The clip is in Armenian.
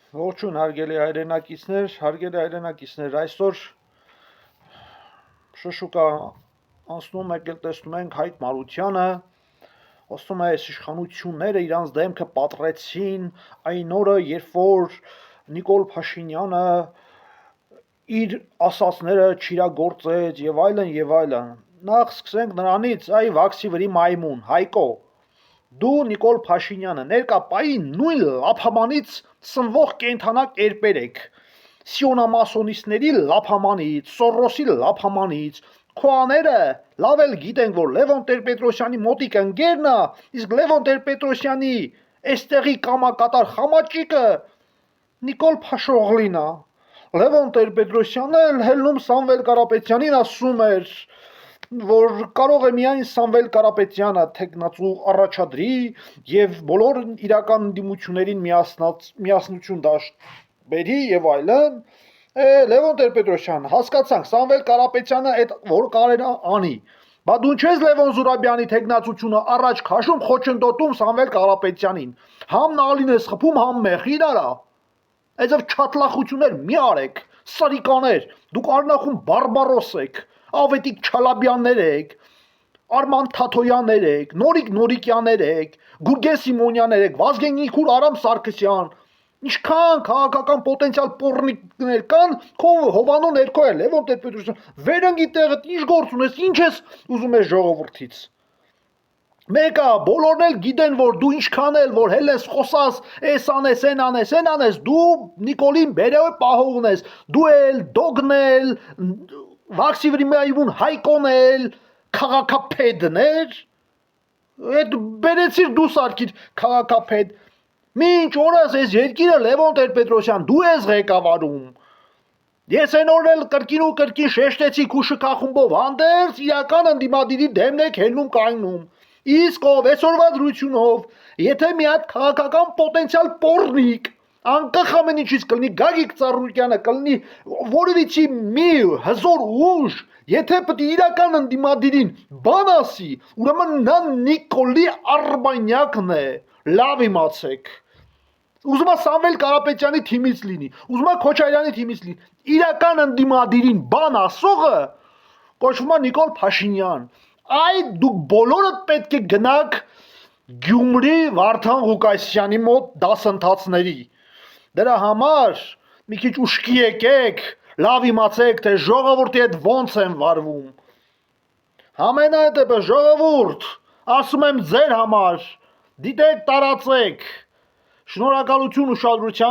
Ողջույն հարգելի հայրենակիցներ, այսօր շշուկա անցնում եք տեսնում ենք Հայկ Մարությանը, ասում է այս իշխանությունները իրանց դեմքը պատռեցին այն օրը, երբ որ Նիկոլ Փաշինյանը իր ասածները չիրագործեց եւ այլն եւ այլն։ Նախ սկսենք նրանից, այ վաքսի վրի մայմուն, Հայկո, դու Նիկոլ Փաշինյանը ներկապայի նույն լափամանից սնվող կենթանակ կերպեր եք, սիոնամասոնիստների լափամանից, Սորոսի լափամանից, քո աները լավ էլ գիտենք, որ Լևոն Տեր-Պետրոսյանի մոտիկ ընկերն է, իսկ Լևոն Տեր-Պետրոսյանի այստեղի կամակատար խամաճիկը Նիկոլ Փաշօղլին է, Լևոն Տեր-Պետրոսյանը հելնում Սամվել Կարապետյանին ասում էր, որ կարող է միայն Սամվել Կարապետյանը թեկնածու առաջադրի եւ բոլոր իրական դիմություններին միասնություն բերի եւ այլն, Լևոն Տեր-Պետրոսյան, հասկացանք, Սամվել Կարապետյանը այդ որ կարեն անի, բա դու չես Լևոն Զուրաբյանի թեկնածությունը առաջ քաշում խոչընդոտում Սամվել Կարապետյանին, համ նալին ես խփում, համ մեղին արա, այսօր չատլախություններ մի արեք, սրիկաներ, դուք Արնախում բարբարոս եք, Ավետիք Չալաբյաններ եք, Արման Թաթոյաններ եք, Նորիկ Նորիկյաններ եք, Գուրգեն Սիմոնյաններ եք, Վազգեն Նիկուլ Արամ Սարգսյան, ինչքան քաղաքական պոտենցիալ պոռնիկներ կան, քո հովանու ներքո է Լևոն Տեր-Պետրոսյան, վերընկի տեղդ ինչ գործ ունես, ինչ ես ուզում ես ժողովրդից։ Մեկը բոլորն էլ գիտեն, որ դու ինչքան էլ որ հելես խոսած, էս անես, այն անես, այն անես, դու Նիկոլին բերեւ պահողն ես, դու էլ դոգն էլ վաքսի վրի մայմուն Հայկոն էլ քաղաքապետներ, այդ բերեցիր դու սարքիր քաղաքապետ, մինչ օրս այս երկիրը Լևոն Տեր-Պետրոսյան դու ես ղեկավարում, ես այն օրն էլ կրկին ու կրկին շեշտեցի քուշկա խումբով հանդերձ իրական ընդդիմադիրի դեմն եք հելնում կայնում, իսկ ով այսօրվա դրությունով, եթե մի հատ քաղաքական պոտենցիալ պոռնիկ անկախ ամեն ինչից կլինի Գագիկ Ծառուկյանը, կլինի որևիցի մի հզոր ուժ, եթե պետք է իրական ընդդիմադիրին բան ասի, ուրեմն նա Նիկոլի Արբանյակն է, լավ իմացեք։ Ուզում է Սամվել Կարապետյանի թիմից լինի, ուզում է Քոչարյանի թիմից լինի, իրական ընդդիմադիրին բան ասողը կոչվում է Նիկոլ Փաշինյան։ Այ դուք բոլորդ պետք է գնաք Գյումրի Վարդան Ղուկասյանի մոտ դասընթացների։ Դրա համար մի քիչ ուշքի եկեք, լավ իմացեք, թե ժողովրդի հետ ոնց են վարվում։ Համենայնդեպ ժողովուրդ, ասում եմ ձեր համար, դիտեք, տարածեք։ Շնորհակալություն ուշադրության